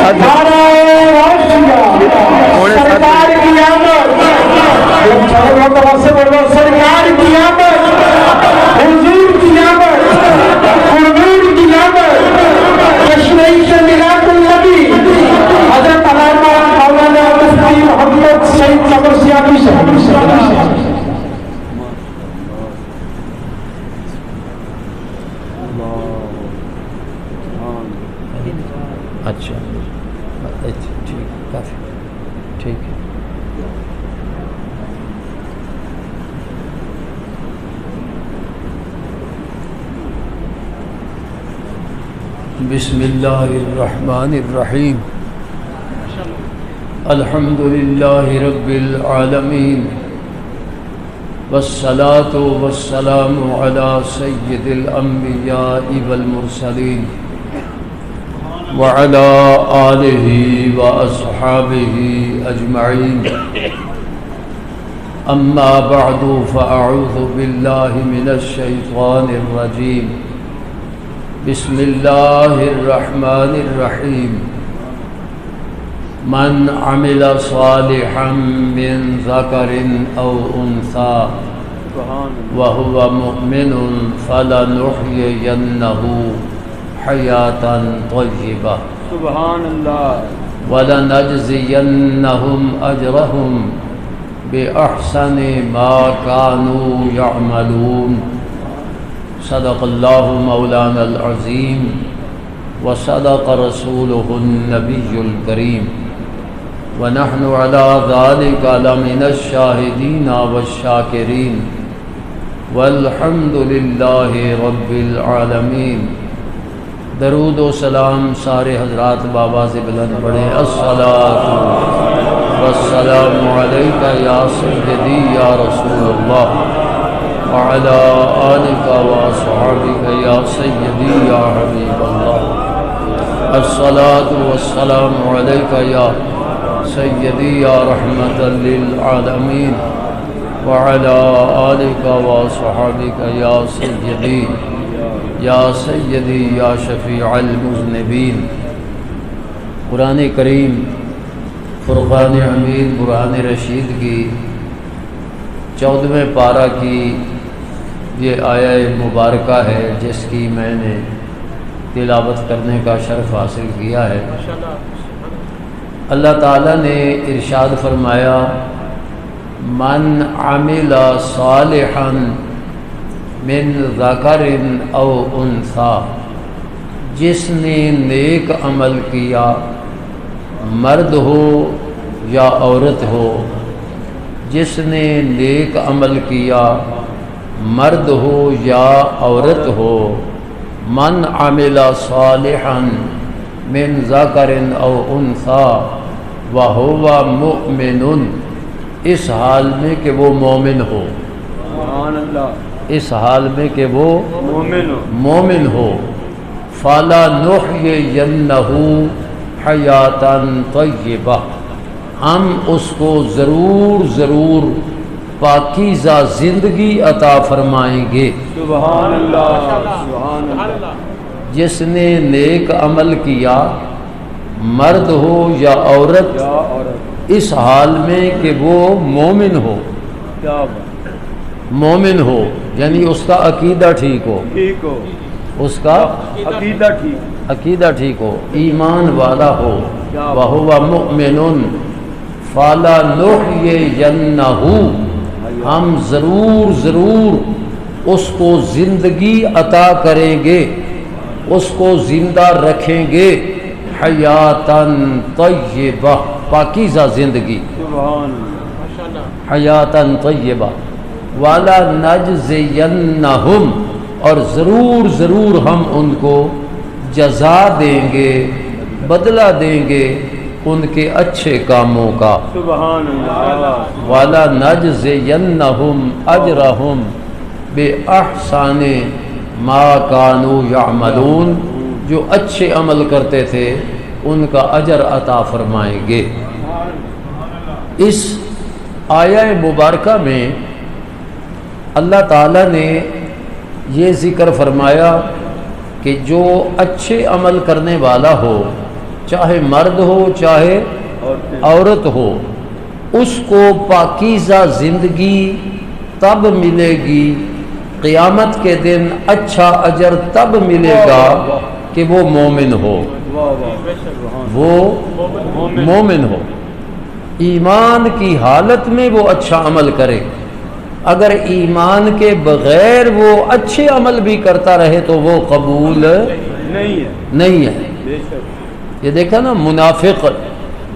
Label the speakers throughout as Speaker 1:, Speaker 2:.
Speaker 1: سرکار کی آمد، سرکار کی آمد، حضور کی آمد، حضور کی آمد، کشمیر سے میلاد النبی حضرت علامہ مولانا مفتی محمد سعید چمرسیانی صاحب۔
Speaker 2: اچھا ٹھیک، کافی ٹھیک ہے۔ بسم اللہ الرحمن الرحیم، الحمد للہ رب العالمین، والصلاة والسلام علی سید الانبیاء والمرسلین، وعلى آلہ واصحابہ اجمعین، اما بعد فاعوذ باللہ من الشیطان الرجیم، بسم اللہ الرحمن الرحیم، من عمل صالحا من ذکر او انثى وهو مؤمن فلنحيينه حیاتا طیبہ
Speaker 3: سبحان اللہ،
Speaker 2: وَلَنَجْزِيَنَّهُمْ أَجْرَهُمْ بِأَحْسَنِ مَا كَانُوا يَعْمَلُونَ۔ صدق اللہ مولانا العظیم وصدق رسولہ النبی الکریم، ونحن على ذلك لمن الشاہدین والشاکرین، والحمد للہ رب العالمین۔ درود و سلام سارے حضرات بابا سے بلند پڑھیں۔ الصلاۃ والسلام علیک یا سیدی یا رسول اللہ، وعلی آلک واصحابک یا سیدی یا حبیب اللہ۔ الصلاۃ والسلام علیک یا سیدی یا رحمۃ للعالمین، وعلی آلک واصحابک یا سیدی یا سیدی یا شفیع المذنبین۔ قرآن کریم فرقان حمید برہان رشید کی 14ویں پارہ کی یہ آیہ مبارکہ ہے جس کی میں نے تلاوت کرنے کا شرف حاصل کیا ہے۔ اللہ تعالیٰ نے ارشاد فرمایا، من عمل صالحا من ذکر او انثیٰ، جس نے نیک عمل کیا، مرد ہو یا عورت ہو، جس نے نیک عمل کیا مرد ہو یا عورت ہو، من عمل صالحا من ذکر او انثیٰ وہو مؤمن، اس حال میں کہ وہ مومن ہو،
Speaker 3: سبحان اللہ،
Speaker 2: اس حال میں کہ وہ مومن ہو، فَلَنُحْيِيَنَّهُ حَيَاةً طَيِّبَةً، ہم اس کو ضرور پاکیزہ زندگی عطا فرمائیں گے۔
Speaker 3: سبحان اللہ، سبحان اللہ۔
Speaker 2: جس نے نیک عمل کیا، مرد ہو یا عورت، اس حال میں کہ وہ مومن ہو،
Speaker 3: کیا بات،
Speaker 2: مومن ہو یعنی اس کا عقیدہ ٹھیک ہو،
Speaker 3: ٹھیک ہو،
Speaker 2: اس کا عقیدہ ٹھیک ہو، ایمان والا ہو، وَهُوَ مُؤْمِنٌ فَلَنُحْيِيَنَّهُ، ہم ضرور اس کو زندگی عطا کریں گے، اس کو زندہ رکھیں گے، حیاتاً طیبہ، پاکیزہ زندگی، حیاتاً طیبہ، وَلَنَجْزِيَنَّهُمْ، اور ضرور ہم ان کو جزا دیں گے، بدلہ دیں گے ان کے اچھے کاموں کا۔
Speaker 3: سبحان اللہ۔
Speaker 2: وَلَنَجْزِيَنَّهُمْ أَجْرَهُمْ بِأَحْسَنِ مَا كَانُوا يَعْمَلُونَ، جو اچھے عمل کرتے تھے ان کا اجر عطا فرمائیں گے۔ اس آیہ مبارکہ میں اللہ تعالیٰ نے یہ ذکر فرمایا کہ جو اچھے عمل کرنے والا ہو چاہے مرد ہو چاہے عورت ہو، اس کو پاکیزہ زندگی تب ملے گی، قیامت کے دن اچھا اجر تب ملے گا کہ وہ مومن ہو، وہ مومن ہو، ایمان کی حالت میں وہ اچھا عمل کرے۔ اگر ایمان کے بغیر وہ اچھے عمل بھی کرتا رہے تو وہ قبول نہیں ہے۔ یہ دیکھا نا، منافق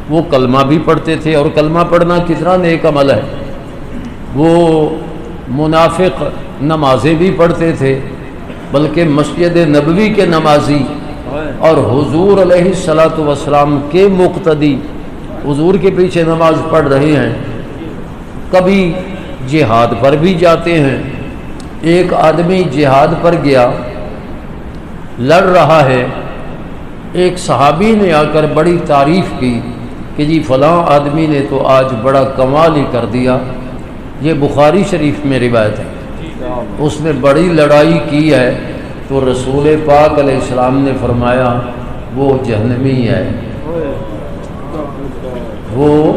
Speaker 2: وہ کلمہ بھی پڑھتے تھے، اور کلمہ پڑھنا کتنا نیک عمل ہے، وہ منافق نمازیں بھی پڑھتے تھے، بلکہ مسجد نبوی کے نمازی اور حضور علیہ الصلوۃ والسلام کے مقتدی، حضور کے پیچھے نماز پڑھ رہے ہیں، کبھی جہاد پر بھی جاتے ہیں۔ ایک آدمی جہاد پر گیا، لڑ رہا ہے، ایک صحابی نے آ کر بڑی تعریف کی کہ جی فلاں آدمی نے تو آج بڑا کمال ہی کر دیا، یہ بخاری شریف میں روایت ہے، اس نے بڑی لڑائی کی ہے۔ تو رسول پاک علیہ السلام نے فرمایا وہ جہنمی ہے، وہ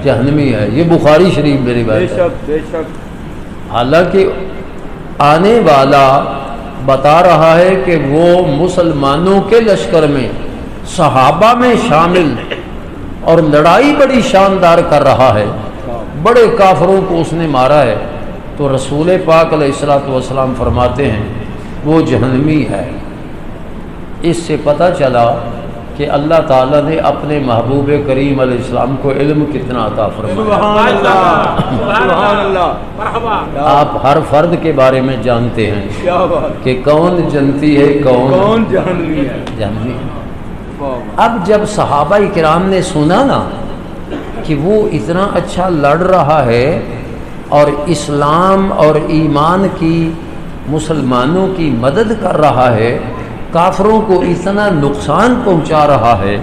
Speaker 2: جہنمی ہے، یہ بخاری شریف میں روایت ہے۔ حالانکہ آنے والا بتا رہا ہے کہ وہ مسلمانوں کے لشکر میں صحابہ میں شامل اور لڑائی بڑی شاندار کر رہا ہے، بڑے کافروں کو اس نے مارا ہے۔ تو رسول پاک علیہ الصلوۃ والسلام فرماتے ہیں وہ جہنمی ہے۔ اس سے پتہ چلا کہ اللہ تعالیٰ نے اپنے محبوب کریم علیہ السلام کو علم کتنا عطا فرمایا۔
Speaker 3: سبحان اللہ،
Speaker 2: آپ ہر فرد کے بارے میں جانتے ہیں کہ کون جنتی ہے، کون
Speaker 3: جہنمی ہے۔
Speaker 2: جہنمی ہے۔ اب جب صحابہ کرام نے سنا نا کہ وہ اتنا اچھا لڑ رہا ہے اور اسلام اور ایمان کی، مسلمانوں کی مدد کر رہا ہے، کافروں کو اتنا نقصان پہنچا رہا ہے،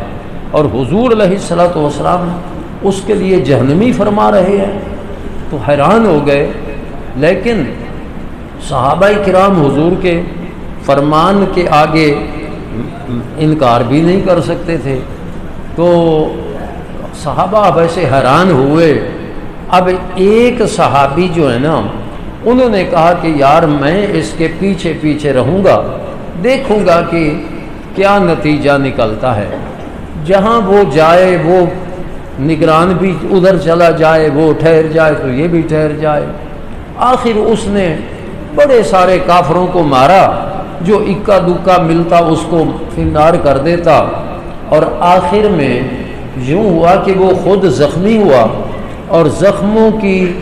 Speaker 2: اور حضور علیہ الصلوۃ والسلام اس کے لیے جہنمی فرما رہے ہیں، تو حیران ہو گئے۔ لیکن صحابہ کرام حضور کے فرمان کے آگے انکار بھی نہیں کر سکتے تھے، تو صحابہ اب ایسے حیران ہوئے۔ اب ایک صحابی جو ہے نا، انہوں نے کہا کہ یار میں اس کے پیچھے پیچھے رہوں گا، دیکھوں گا کہ کیا نتیجہ نکلتا ہے، جہاں وہ جائے وہ نگران بھی ادھر چلا جائے، وہ ٹھہر جائے تو یہ بھی ٹھہر جائے۔ آخر اس نے بڑے سارے کافروں کو مارا، جو اکا دکا ملتا اس کو فنار کر دیتا، اور آخر میں یوں ہوا کہ وہ خود زخمی ہوا، اور زخموں کی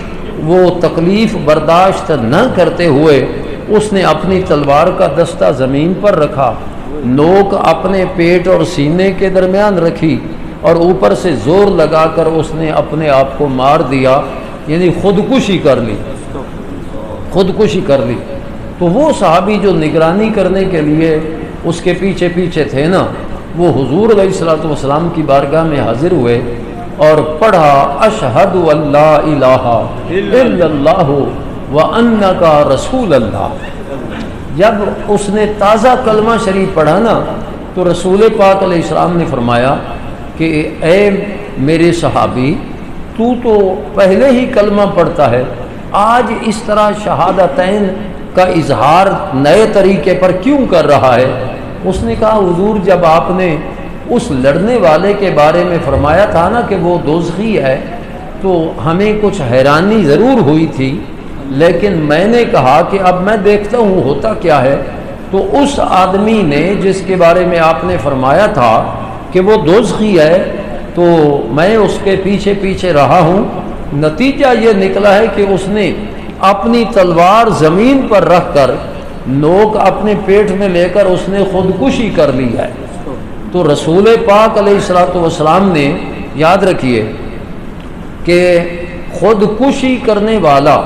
Speaker 2: وہ تکلیف برداشت نہ کرتے ہوئے اس نے اپنی تلوار کا دستہ زمین پر رکھا، نوک اپنے پیٹ اور سینے کے درمیان رکھی، اور اوپر سے زور لگا کر اس نے اپنے آپ کو مار دیا، یعنی خودکشی کر لی، خودکشی کر لی۔ تو وہ صحابی جو نگرانی کرنے کے لیے اس کے پیچھے پیچھے تھے نا، وہ حضور علیہ الصلوۃ والسلام کی بارگاہ میں حاضر ہوئے اور پڑھا اشہد ان لا الہ الا اللہ وانک رسول اللہ۔ جب اس نے تازہ کلمہ شریف پڑھا نا، تو رسول پاک علیہ السلام نے فرمایا کہ اے میرے صحابی، تو پہلے ہی کلمہ پڑھتا ہے، آج اس طرح شہادتین کا اظہار نئے طریقے پر کیوں کر رہا ہے؟ اس نے کہا حضور جب آپ نے اس لڑنے والے کے بارے میں فرمایا تھا نا کہ وہ دوزخی ہے، تو ہمیں کچھ حیرانی ضرور ہوئی تھی، لیکن میں نے کہا کہ اب میں دیکھتا ہوں ہوتا کیا ہے۔ تو اس آدمی نے جس کے بارے میں آپ نے فرمایا تھا کہ وہ دوزخی ہے، تو میں اس کے پیچھے پیچھے رہا ہوں، نتیجہ یہ نکلا ہے کہ اس نے اپنی تلوار زمین پر رکھ کر نوک اپنے پیٹ میں لے کر اس نے خودکشی کر لی ہے۔ تو رسول پاک علیہ الصلوۃ والسلام نے، یاد رکھیے کہ خودکشی کرنے والا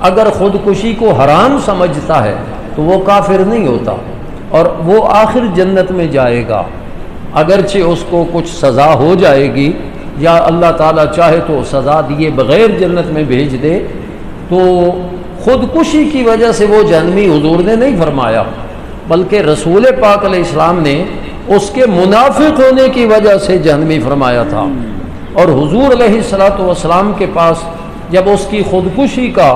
Speaker 2: اگر خودکشی کو حرام سمجھتا ہے تو وہ کافر نہیں ہوتا، اور وہ آخر جنت میں جائے گا، اگرچہ اس کو کچھ سزا ہو جائے گی، یا اللہ تعالیٰ چاہے تو سزا دیے بغیر جنت میں بھیج دے۔ تو خودکشی کی وجہ سے وہ جہنمی حضور نے نہیں فرمایا، بلکہ رسول پاک علیہ السلام نے اس کے منافق ہونے کی وجہ سے جہنمی فرمایا تھا۔ اور حضور علیہ الصلوۃ والسلام کے پاس جب اس کی خودکشی کا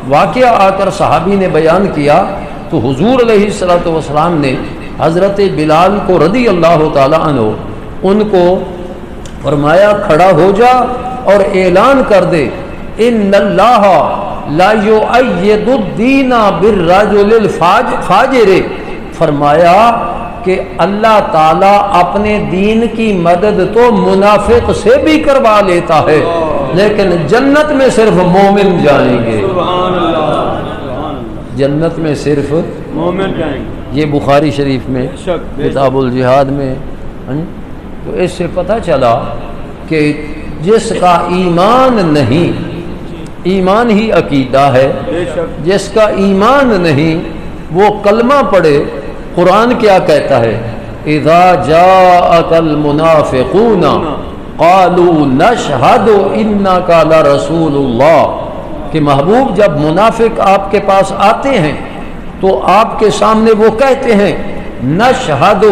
Speaker 2: واقعہ آ کر صحابی نے بیان کیا تو حضور علیہ الصلوۃ والسلام نے حضرت بلال کو رضی اللہ تعالی عنہ ان کو فرمایا کھڑا ہو جا اور اعلان کر دے ان اللہ لا یؤید الدین بالرجل الفاجر، فرمایا کہ اللہ تعالیٰ اپنے دین کی مدد تو منافق سے بھی کروا لیتا ہے، لیکن جنت میں صرف مومن جائیں گے۔
Speaker 3: سبحان اللہ، سبحان اللہ،
Speaker 2: جنت میں صرف
Speaker 3: مومن جائیں گے۔
Speaker 2: یہ بخاری شریف میں کتاب الجہاد میں تو اس سے پتہ چلا کہ جس کا ایمان نہیں، ایمان ہی عقیدہ ہے، جس کا ایمان نہیں وہ کلمہ پڑھے۔ قرآن کیا کہتا ہے اذا جاءک المنافقون قالوا نشہد انک لرسول اللہ، کہ محبوب جب منافق آپ کے پاس آتے ہیں تو آپ کے سامنے وہ کہتے ہیں نشہد،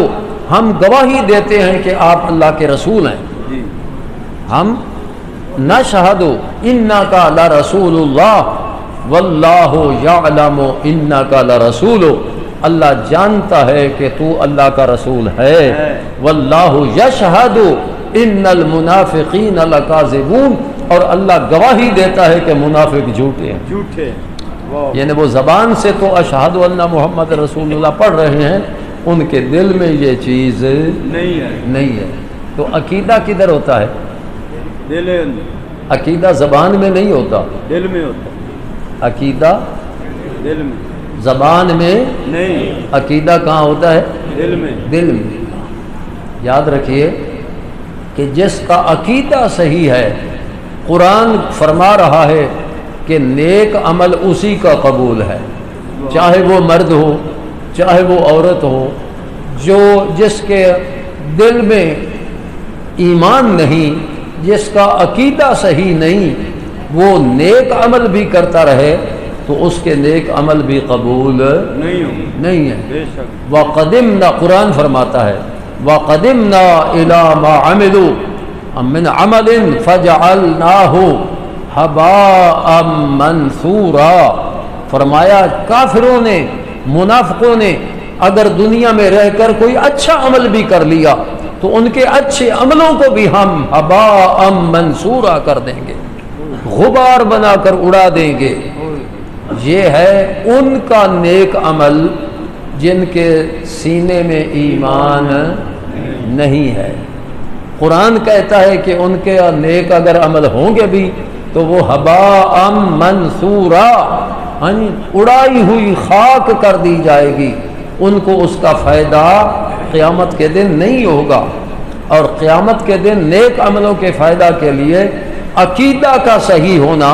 Speaker 2: ہم گواہی دیتے ہیں کہ آپ اللہ کے رسول ہیں، ہم نشہد انک لرسول اللہ واللہ یعلم انک لرسول، اللہ جانتا ہے کہ تو اللہ کا رسول ہے، واللہ یشہد ان المنافقین لکاذبون، اور اللہ گواہی دیتا ہے کہ منافق جھوٹے ہیں،
Speaker 3: جھوٹے۔
Speaker 2: یعنی وہ زبان سے تو اشہد ان محمد رسول اللہ پڑھ رہے ہیں، ان کے دل میں یہ چیز نہیں ہے۔ تو عقیدہ کدھر ہوتا ہے؟ عقیدہ زبان میں نہیں ہوتا،
Speaker 3: دل میں ہوتا،
Speaker 2: عقیدہ
Speaker 3: دل میں،
Speaker 2: زبان میں
Speaker 3: نہیں،
Speaker 2: عقیدہ کہاں ہوتا ہے؟
Speaker 3: دل میں۔
Speaker 2: دل میں۔ یاد رکھیے کہ جس کا عقیدہ صحیح ہے، قرآن فرما رہا ہے کہ نیک عمل اسی کا قبول ہے، چاہے وہ مرد ہو چاہے وہ عورت ہو، جس کے دل میں ایمان نہیں، جس کا عقیدہ صحیح نہیں، وہ نیک عمل بھی کرتا رہے تو اس کے نیک عمل بھی قبول نہیں ہے۔
Speaker 3: بے شک۔
Speaker 2: وَقَدِمْنَا، قرآن فرماتا ہے وَقَدِمْنَا إِلَىٰ مَا عَمِلُوا مِنْ عَمَلٍ فَجَعَلْنَاهُ هَبَاءً مَنْثُورًا، فرمایا کافروں نے، منافقوں نے اگر دنیا میں رہ کر کوئی اچھا عمل بھی کر لیا تو ان کے اچھے عملوں کو بھی ہم ہباء منصورا کر دیں گے، غبار بنا کر اڑا دیں گے۔ یہ ہے ان کا نیک عمل جن کے سینے میں ایمان نہیں ہے۔ قرآن کہتا ہے کہ ان کے نیک اگر عمل ہوں گے بھی تو وہ ہباء منصورا، اڑائی ہوئی خاک کر دی جائے گی، ان کو اس کا فائدہ قیامت کے دن نہیں ہوگا۔ اور قیامت کے دن نیک عملوں کے فائدہ کے لیے عقیدہ کا صحیح ہونا،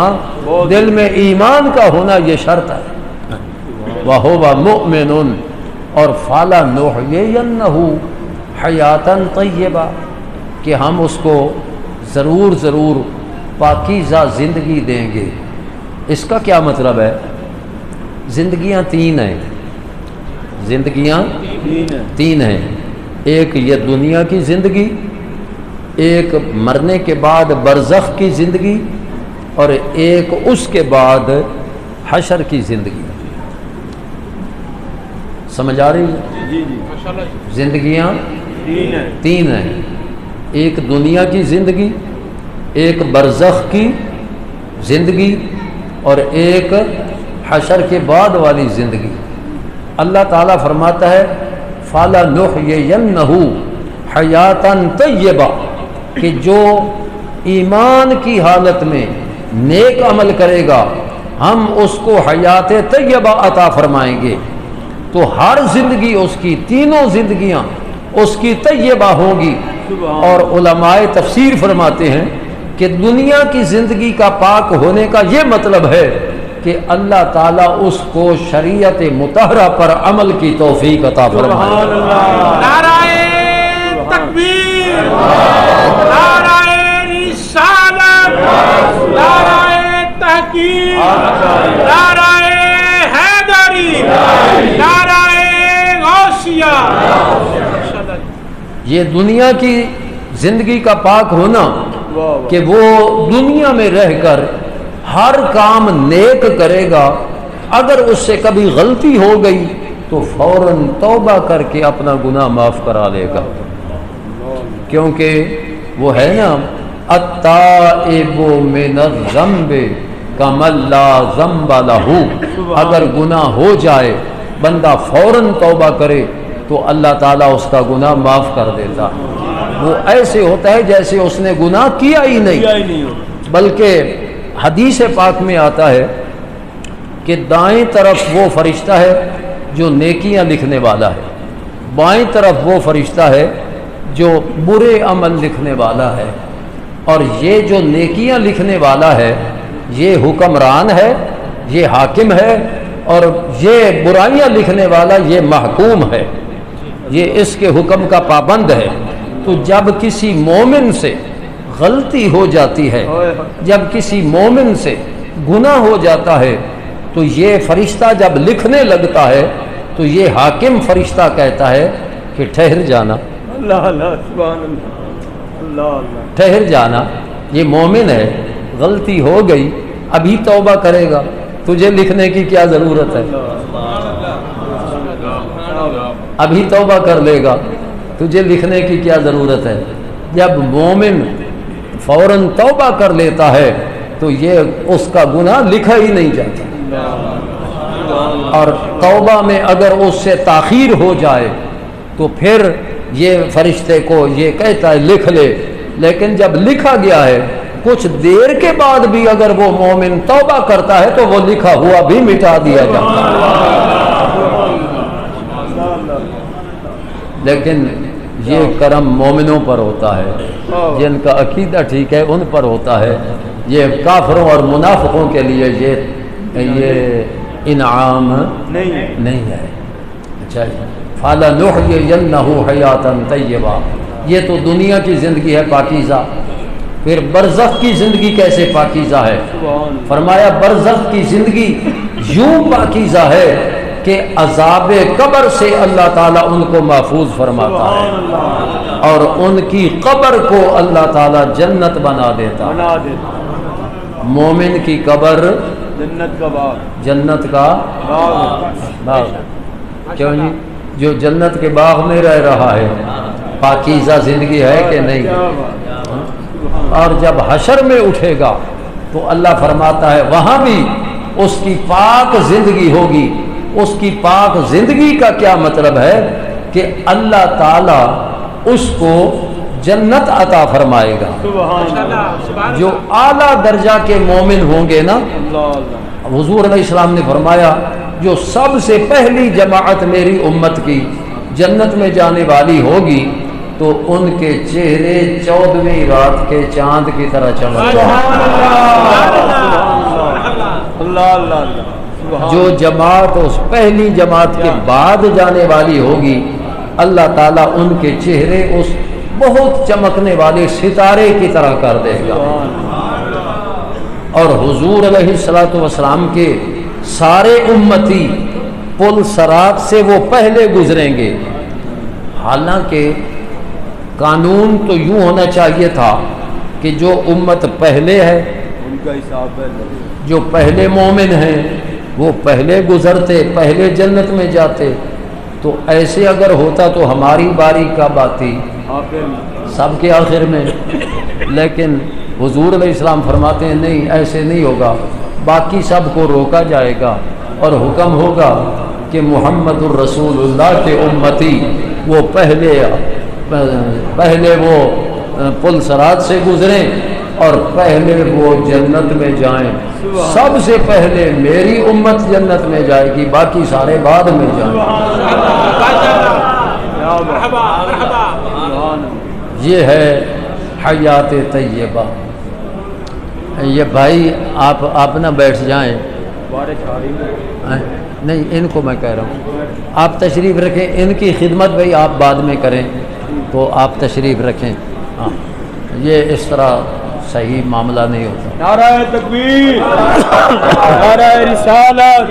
Speaker 2: دل میں ایمان کا ہونا یہ شرط ہے۔ وَهُوَ مُؤْمِنٌ، اور فَلَنُحْيِيَنَّهُ حَيَاتًا طَيِّبَةً، کہ ہم اس کو ضرور پاکیزہ زندگی دیں گے۔ اس کا کیا مطلب ہے؟ زندگیاں تین ہیں، زندگیاں تین ہیں، ایک یہ دنیا کی زندگی، ایک مرنے کے بعد برزخ کی زندگی، اور ایک اس کے بعد حشر کی زندگی۔ سمجھ آ رہی ہے؟ زندگیاں تین ہیں، ایک دنیا کی زندگی، ایک برزخ کی زندگی، اور ایک حشر کے بعد والی زندگی۔ اللہ تعالیٰ فرماتا ہے فَلَنُحْيِيَنَّهُ حَيَاتًا طَيِّبَةً، کہ جو ایمان کی حالت میں نیک عمل کرے گا ہم اس کو حیات طیبہ عطا فرمائیں گے۔ تو ہر زندگی اس کی، تینوں زندگیاں اس کی طیبہ ہوں گی۔ اور علماء تفسیر فرماتے ہیں کہ دنیا کی زندگی کا پاک ہونے کا یہ مطلب ہے کہ اللہ تعالیٰ اس کو شریعت مطہرہ پر عمل کی توفیق عطا فرمائے۔
Speaker 4: نعرہ تکبیر، نعرہ رسالت، نعرہ تحقیق، نعرہ حیدری، نعرہ غوثیہ۔
Speaker 2: یہ دنیا کی زندگی کا پاک ہونا کہ وہ دنیا میں رہ کر ہر کام نیک کرے گا، اگر اس سے کبھی غلطی ہو گئی تو فوراً توبہ کر کے اپنا گناہ معاف کرا لے گا، کیونکہ وہ ہے نا التائب من الذنب کمن لا ذنب لہ، اگر گناہ ہو جائے بندہ فوراً توبہ کرے تو اللہ تعالیٰ اس کا گناہ معاف کر دیتا، وہ ایسے ہوتا ہے جیسے اس نے گناہ کیا ہی نہیں۔ بلکہ حدیث پاک میں آتا ہے کہ دائیں طرف وہ فرشتہ ہے جو نیکیاں لکھنے والا ہے، بائیں طرف وہ فرشتہ ہے جو برے عمل لکھنے والا ہے، اور یہ جو نیکیاں لکھنے والا ہے یہ حکمران ہے، یہ حاکم ہے، اور یہ برائیاں لکھنے والا یہ محکوم ہے، یہ اس کے حکم کا پابند ہے۔ تو جب کسی مومن سے غلطی ہو جاتی ہے، جب کسی مومن سے گناہ ہو جاتا ہے تو یہ فرشتہ جب لکھنے لگتا ہے تو یہ حاکم فرشتہ کہتا ہے کہ ٹھہر جانا،
Speaker 3: اللہ اللہ سبحان اللہ اللہ اللہ،
Speaker 2: ٹھہر جانا، یہ مومن ہے، غلطی ہو گئی، ابھی توبہ کرے گا، تجھے لکھنے کی کیا ضرورت ہے، ابھی توبہ کر لے گا، تجھے لکھنے کی کیا ضرورت ہے۔ جب مومن فوراً توبہ کر لیتا ہے تو یہ اس کا گناہ لکھا ہی نہیں جاتا، اور توبہ میں اگر اس سے تاخیر ہو جائے تو پھر یہ فرشتے کو یہ کہتا ہے لکھ لے، لیکن جب لکھا گیا ہے کچھ دیر کے بعد بھی اگر وہ مومن توبہ کرتا ہے تو وہ لکھا ہوا بھی مٹا دیا جاتا ہے۔ لیکن یہ کرم مومنوں پر ہوتا ہے، جن کا عقیدہ ٹھیک ہے ان پر ہوتا ہے، یہ کافروں اور منافقوں کے لیے یہ انعام نہیں ہے۔ اچھا فَلَنُحْيِيَنَّهُ حَيَاةً طَيِّبَةً، یہ تو دنیا کی زندگی ہے پاکیزہ، پھر برزخ کی زندگی کیسے پاکیزہ ہے؟ فرمایا برزخ کی زندگی یوں پاکیزہ ہے کہ عذاب قبر سے اللہ تعالیٰ ان کو محفوظ فرماتا ہے، اور ان کی قبر کو اللہ تعالیٰ جنت بنا دیتا ہے۔ مومن کی قبر
Speaker 3: جنت کا باغ،
Speaker 2: جنت کا باغ، کیوں جی؟ جو جنت کے باغ میں رہ رہا ہے پاکیزہ زندگی ہے کہ نہیں؟ اور جب حشر میں اٹھے گا تو اللہ فرماتا ہے وہاں بھی اس کی پاک زندگی ہوگی۔ اس کی پاک زندگی کا کیا مطلب ہے کہ اللہ تعالیٰ اس کو جنت عطا فرمائے گا۔ جو اعلیٰ درجہ کے مومن ہوں گے نا، حضور علیہ السلام نے فرمایا جو سب سے پہلی جماعت میری امت کی جنت میں جانے والی ہوگی تو ان کے چہرے 14ویں رات کے چاند کی طرح چمکتے ہیں۔ جو جماعت اس پہلی جماعت کے بعد جانے والی ہوگی اللہ تعالیٰ ان کے چہرے اس بہت چمکنے والے ستارے کی طرح کر دے گا، اور حضور علیہ السلام کے سارے امتی پل صراط سے وہ پہلے گزریں گے۔ حالانکہ قانون تو یوں ہونا چاہیے تھا کہ جو امت پہلے ہے
Speaker 3: ان کا حساب ہے،
Speaker 2: جو پہلے مومن ہیں وہ پہلے گزرتے، پہلے جنت میں جاتے، تو ایسے اگر ہوتا تو ہماری باری کب آتی؟ سب کے آخر میں۔ لیکن حضور علیہ السلام فرماتے ہیں نہیں، ایسے نہیں ہوگا، باقی سب کو روکا جائے گا اور حکم ہوگا کہ محمد الرسول اللہ کے امتی وہ پہلے وہ پل صراط سے گزریں اور پہلے وہ جنت میں جائیں۔ سب سے پہلے میری امت جنت میں جائے گی، باقی سارے بعد میں جائیں۔ یہ ہے حیات طیبہ۔ یہ بھائی آپ نہ بیٹھ جائیں، نہیں ان کو میں کہہ رہا ہوں آپ تشریف رکھیں، ان کی خدمت بھائی آپ بعد میں کریں تو آپ تشریف رکھیں۔ ہاں یہ اس طرح صحیح معاملہ نہیں ہوتا۔
Speaker 3: نعرہ تکبیر، نعرہ رسالت،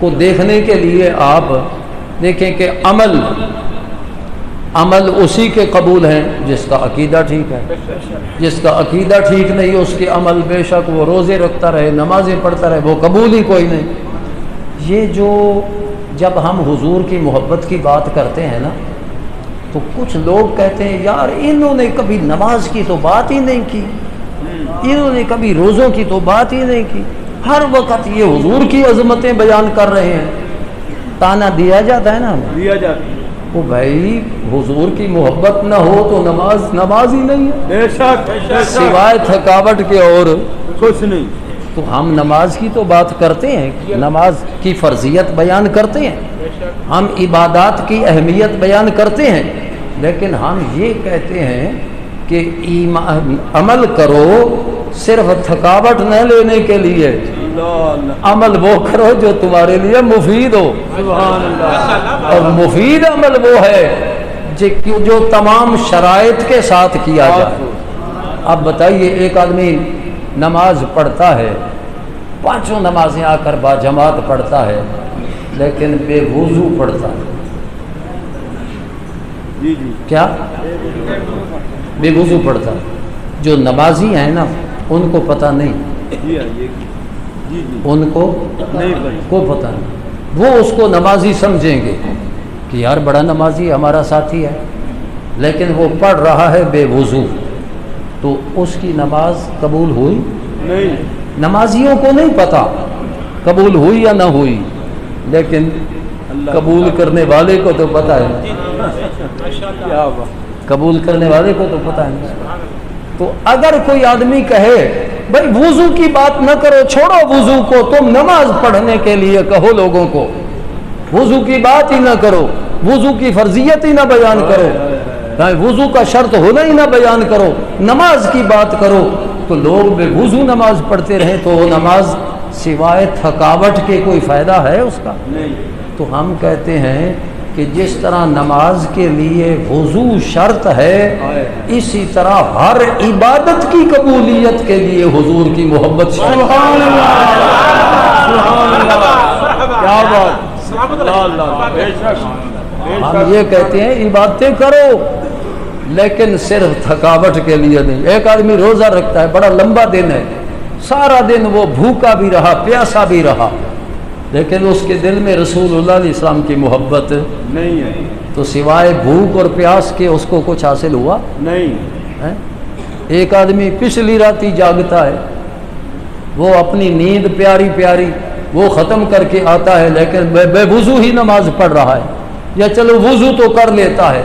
Speaker 2: کو دیکھنے کے لیے آپ دیکھیں کہ عمل اسی کے قبول ہیں جس کا عقیدہ ٹھیک ہے. جس کا عقیدہ ٹھیک نہیں اس کے عمل بے شک وہ روزے رکھتا رہے نمازیں پڑھتا رہے وہ قبول ہی کوئی نہیں. یہ جو جب ہم حضور کی محبت کی بات کرتے ہیں نا تو کچھ لوگ کہتے ہیں یار انہوں نے کبھی نماز کی تو بات ہی نہیں کی, انہوں نے کبھی روزوں کی تو بات ہی نہیں کی, ہر وقت یہ حضور کی عظمتیں بیان کر رہے ہیں. تانا دیا جاتا ہے نا
Speaker 3: دیا جاتا ہے.
Speaker 2: وہ بھائی حضور کی محبت نہ ہو تو نماز ہی نہیں ہے,
Speaker 3: بے شک
Speaker 2: سوائے تھکاوٹ کے اور
Speaker 3: کچھ نہیں.
Speaker 2: تو ہم نماز کی تو بات کرتے ہیں, نماز کی فرضیت بیان کرتے ہیں, ہم عبادات کی اہمیت بیان کرتے ہیں, لیکن ہم یہ کہتے ہیں کہ عمل کرو صرف تھکاوٹ نہ لینے کے لیے, عمل وہ کرو جو تمہارے لیے مفید ہو. اور مفید عمل وہ ہے جو تمام شرائط کے ساتھ کیا جائے. اب بتائیے ایک آدمی نماز پڑھتا ہے, پانچوں نمازیں آ کر باجماعت پڑھتا ہے لیکن بے وضو پڑھتا ہے.
Speaker 3: جی جی
Speaker 2: کیا بے وضو پڑھتا ہے؟ جو نمازی ہیں نا ان کو پتہ نہیں,
Speaker 3: جی جی
Speaker 2: ان کو پتہ نہیں. وہ اس کو نمازی سمجھیں گے کہ یار بڑا نمازی ہمارا ساتھی ہے, لیکن وہ پڑھ رہا ہے بے وضو, تو اس کی نماز قبول ہوئی
Speaker 3: نہیں.
Speaker 2: نمازیوں کو نہیں پتہ قبول ہوئی یا نہ ہوئی, لیکن قبول کرنے والے کو تو پتہ ہے, قبول کرنے والے کو تو پتہ ہے. تو اگر کوئی آدمی کہے بھائی وضو کی بات نہ کرو, چھوڑو وضو کو, تم نماز پڑھنے کے لیے کہو لوگوں کو, وضو کی بات ہی نہ کرو, وضو کی فرضیت ہی نہ بیان کرو, وضو کا شرط ہونا ہی نہ بیان کرو, نماز کی بات کرو, تو لوگ بے وضو نماز پڑھتے رہیں تو وہ نماز سوائے تھکاوٹ کے کوئی فائدہ ہے اس کا؟ تو ہم کہتے ہیں کہ جس طرح نماز کے لیے وضو شرط ہے, اسی طرح ہر عبادت کی قبولیت کے لیے حضور کی محبت شرط.
Speaker 3: سبحان اللہ, کیا بات.
Speaker 2: ہم یہ کہتے ہیں عبادتیں کرو لیکن صرف تھکاوٹ کے لیے نہیں. ایک آدمی روزہ رکھتا ہے, بڑا لمبا دن ہے, سارا دن وہ بھوکا بھی رہا پیاسا بھی رہا, لیکن اس کے دل میں رسول اللہ علیہ السلام کی محبت
Speaker 3: نہیں ہے,
Speaker 2: تو سوائے بھوک اور پیاس کے اس کو کچھ حاصل ہوا
Speaker 3: نہیں.
Speaker 2: ایک آدمی پچھلی راتی جاگتا ہے, وہ اپنی نیند پیاری پیاری وہ ختم کر کے آتا ہے, لیکن بے وضو ہی نماز پڑھ رہا ہے, یا چلو وضو تو کر لیتا ہے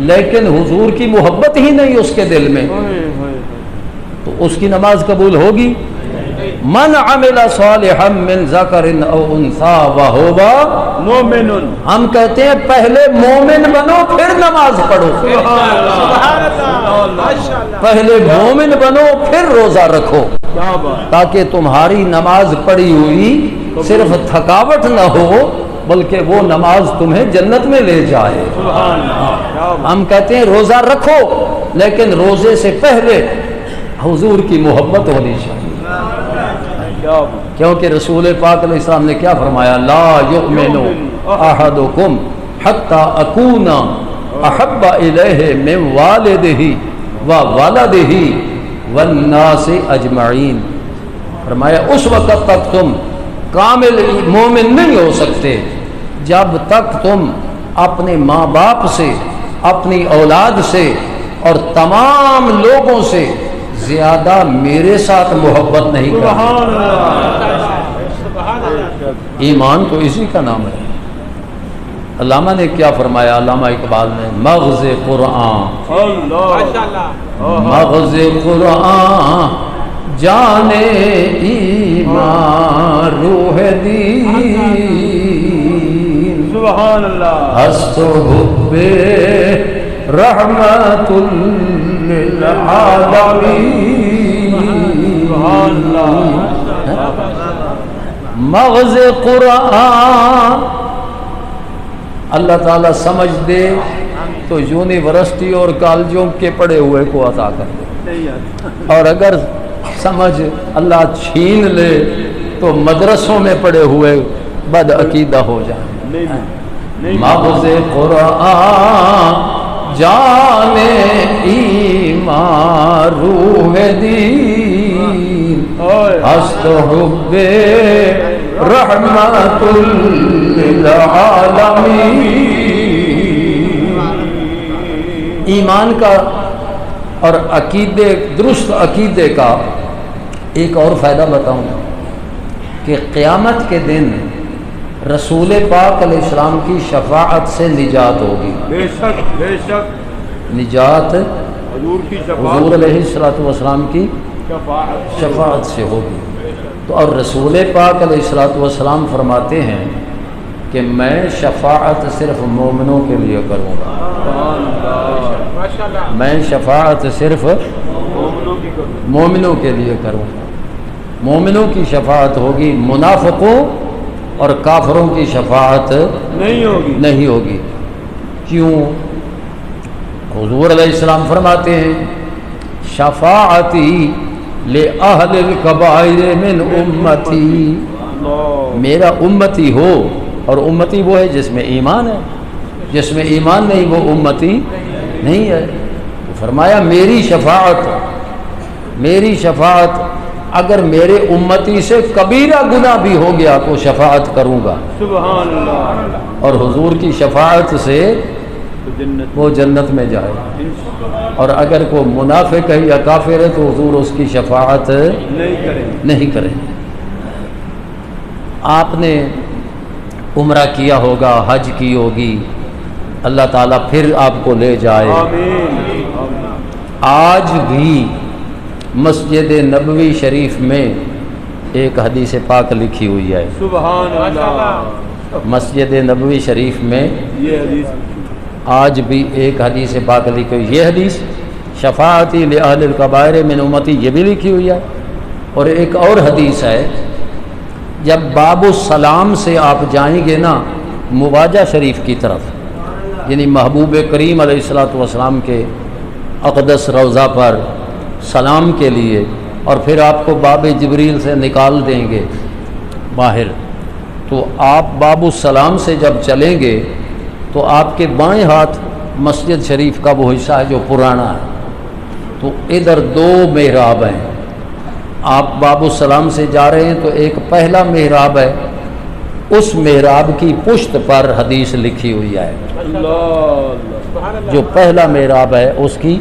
Speaker 2: لیکن حضور کی محبت ہی نہیں اس کے دل میں, تو اس کی نماز قبول ہوگی؟ من عمل صالحا من ذکر او انثى وهو
Speaker 3: مومن.
Speaker 2: ہم کہتے ہیں پہلے مومن بنو پھر نماز پڑھو, پہلے مومن بنو پھر روزہ رکھو, تاکہ تمہاری نماز پڑھی ہوئی صرف تھکاوٹ نہ ہو بلکہ وہ نماز تمہیں جنت میں لے جائے. ہم کہتے ہیں روزہ رکھو لیکن روزے سے پہلے حضور کی محبت ہونی چاہیے, کیونکہ رسول پاک علیہ السلام نے کیا فرمایا, لا یؤمن احدکم حتی اکون احب الیہ من والدہ وولدہ والناس اجمعین. فرمایا اس وقت تک تم کامل مومن نہیں ہو سکتے جب تک تم اپنے ماں باپ سے, اپنی اولاد سے اور تمام لوگوں سے زیادہ میرے ساتھ محبت نہیں کرتے. ایمان تو اسی کا نام ہے. علامہ نے کیا فرمایا, علامہ اقبال نے, مغز قرآن مغز قرآن جانے ایمان روح دین,
Speaker 3: سبحان اللہ,
Speaker 2: ہست و حب رحمت للعالمین.
Speaker 3: سبحان اللہ.
Speaker 2: مغز قرآن اللہ تعالیٰ سمجھ دے تو یونیورسٹی اور کالجوں کے پڑھے ہوئے کو عطا کر دے, اور اگر سمجھ اللہ چھین لے تو مدرسوں میں پڑھے ہوئے بد عقیدہ ہو جائیں.
Speaker 3: نہیں
Speaker 2: مغز قرآن جان ایمان روح دین ہست حب رحمت للعالمین. ایمان کا اور عقیدے درست عقیدے کا ایک اور فائدہ بتاؤں کہ قیامت کے دن رسول پاک علیہ السلام کی شفاعت سے نجات ہوگی.
Speaker 3: بے شک
Speaker 2: نجات
Speaker 3: حضور کی
Speaker 2: حضور علیہ السلام کی شفاعت سے ہوگی. تو اور رسول پاک علیہ السلام فرماتے ہیں کہ میں شفاعت صرف مومنوں کے لیے کروں گا. میں شفاعت صرف مومنوں کے لیے کروں گا. مومنوں کی شفاعت ہوگی، منافقوں اور کافروں کی شفاعت نہیں ہوگی. کیوں؟ حضور علیہ السلام فرماتے ہیں شفاعتی لأہل الکبائر من امتی. میرا امتی ہو، اور امتی وہ ہے جس میں ایمان ہے، جس میں ایمان نہیں وہ امتی نہیں ہے. فرمایا میری شفاعت اگر میرے امتی سے کبیرہ گناہ بھی ہو گیا تو شفاعت کروں گا.
Speaker 3: سبحان اللہ.
Speaker 2: اور حضور کی شفاعت سے وہ جنت میں جائے. اور اگر کوئی منافق ہے یا کافر ہے تو حضور اس کی شفاعت نہیں کریں. آپ نے عمرہ کیا ہوگا، حج کی ہوگی، اللہ تعالیٰ پھر آپ کو لے جائے. آج بھی مسجد نبوی شریف میں ایک حدیث پاک لکھی ہوئی ہے.
Speaker 3: سبحان اللہ.
Speaker 2: مسجد نبوی شریف میں
Speaker 3: یہ حدیث
Speaker 2: آج بھی ایک حدیث پاک لکھی ہوئی. یہ حدیث شفاعتی لأہل الکبائر من امتی یہ بھی لکھی ہوئی ہے. اور ایک اور حدیث ہے، جب باب السلام سے آپ جائیں گے نا مواجہ شریف کی طرف، یعنی محبوب کریم علیہ السلام کے اقدس روضہ پر سلام کے لیے، اور پھر آپ کو باب جبریل سے نکال دیں گے باہر، تو آپ باب السلام سے جب چلیں گے تو آپ کے بائیں ہاتھ مسجد شریف کا وہ حصہ ہے جو پرانا ہے. تو ادھر دو محراب ہیں. آپ باب السلام سے جا رہے ہیں تو ایک پہلا محراب ہے، اس محراب کی پشت پر حدیث لکھی ہوئی ہے. جو پہلا محراب ہے اس کی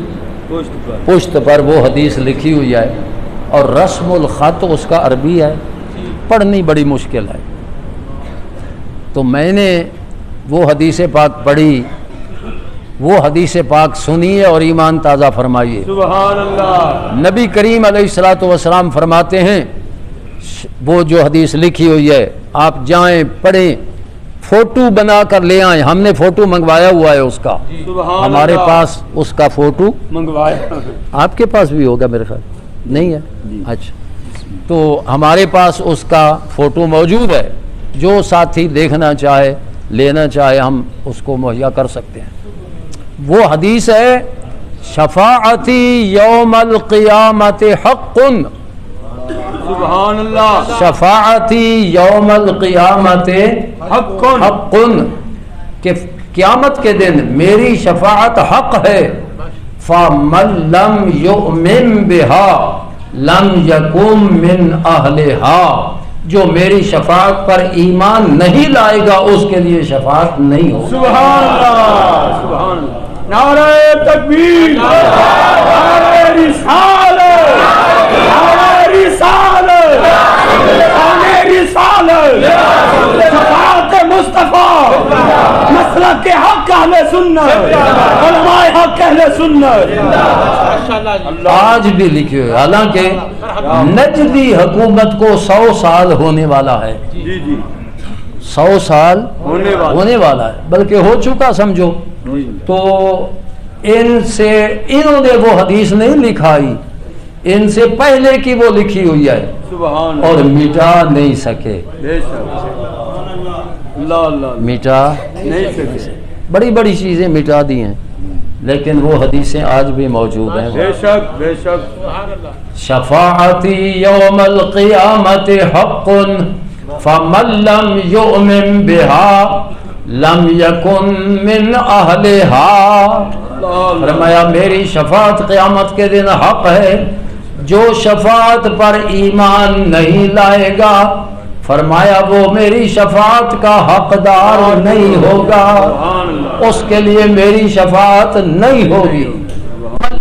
Speaker 2: پشت پر وہ حدیث لکھی ہوئی ہے. اور رسم الخط اس کا عربی ہے، پڑھنی بڑی مشکل ہے. تو میں نے وہ حدیث پاک پڑھی، وہ حدیث پاک سنیے اور ایمان تازہ فرمائیے.
Speaker 3: سبحان اللہ.
Speaker 2: نبی کریم علیہ السلام فرماتے ہیں وہ جو حدیث لکھی ہوئی ہے آپ جائیں پڑھیں، فوٹو بنا کر لے آئیں. ہم نے فوٹو منگوایا ہوا ہے اس کا، ہمارے پاس اس کا فوٹو
Speaker 3: منگوایا.
Speaker 2: آپ کے پاس بھی ہوگا میرے خیال نہیں ہے. اچھا، تو ہمارے پاس اس کا فوٹو موجود ہے. جو ساتھی دیکھنا چاہے لینا چاہے ہم اس کو مہیا کر سکتے ہیں. وہ حدیث ہے شفاعتی یوم القیامت حق.
Speaker 3: سبحان اللہ.
Speaker 2: شفاعتی یوم القیامت
Speaker 3: حق
Speaker 2: کہ قیامت کے دن میری شفاعت حق ہے. فَمَن لَّمْ يُؤْمِن بِهَا لَمْ يَكُن مِّنْ أَهْلِهَا. جو میری شفاعت پر ایمان نہیں لائے گا اس کے لیے شفاعت نہیں ہوگی.
Speaker 3: سبحان اللہ. سبحان اللہ. نعرہ تکبیر، نعرہ رسالت، نعرہ رسالت، نعرہ رسالت، شفاعت مصطفیٰ، مسلک حق اہل سنت، علماء حق اہل سنت.
Speaker 2: آج بھی لکھی ہوئی، حالانکہ نجدی حکومت کو 100 سال ہونے والا ہے. 100 سال ہونے والا ہے، بلکہ ہو چکا سمجھو. تو انہوں نے وہ حدیث نہیں لکھائی، ان سے پہلے کی وہ لکھی ہوئی ہے اور مٹا نہیں سکے. مٹا نہیں سکے. بڑی بڑی چیزیں مٹا دی ہیں لیکن وہ حدیثیں آج بھی موجود ہیں.
Speaker 3: بے شک بے شک.
Speaker 2: شفاعتی یوم القیامت حق فمن لم یؤمن بہا لم یکن من اہلہا. فرمایا میری شفاعت قیامت کے دن حق ہے، جو شفاعت پر ایمان نہیں لائے گا فرمایا وہ میری شفاعت کا حقدار نہیں ہوگا، اس کے لیے میری شفاعت نہیں ہوگی.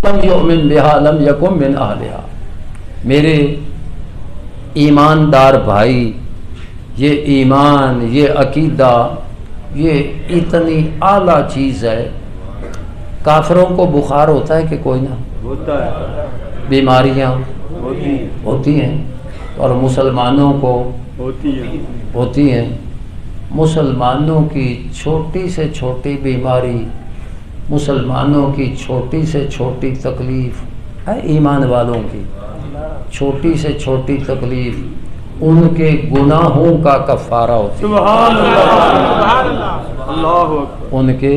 Speaker 2: لم یؤمن بہا لم یکن من اہلہا. میرے ایماندار بھائی، یہ ایمان، یہ عقیدہ، یہ اتنی اعلیٰ چیز ہے. کافروں کو بخار ہوتا ہے کہ کوئی نہ
Speaker 3: ہوتا ہے،
Speaker 2: بیماریاں ہوتی ہیں، اور مسلمانوں کو ہوتی ہیں. مسلمانوں کی چھوٹی سے چھوٹی بیماری، مسلمانوں کی چھوٹی سے چھوٹی تکلیف ہے، ایمان والوں کی چھوٹی سے چھوٹی تکلیف ان کے گناہوں کا کفارہ ہوتی ہے.
Speaker 3: سبحان اللہ، اللہ اکبر.
Speaker 2: ان کے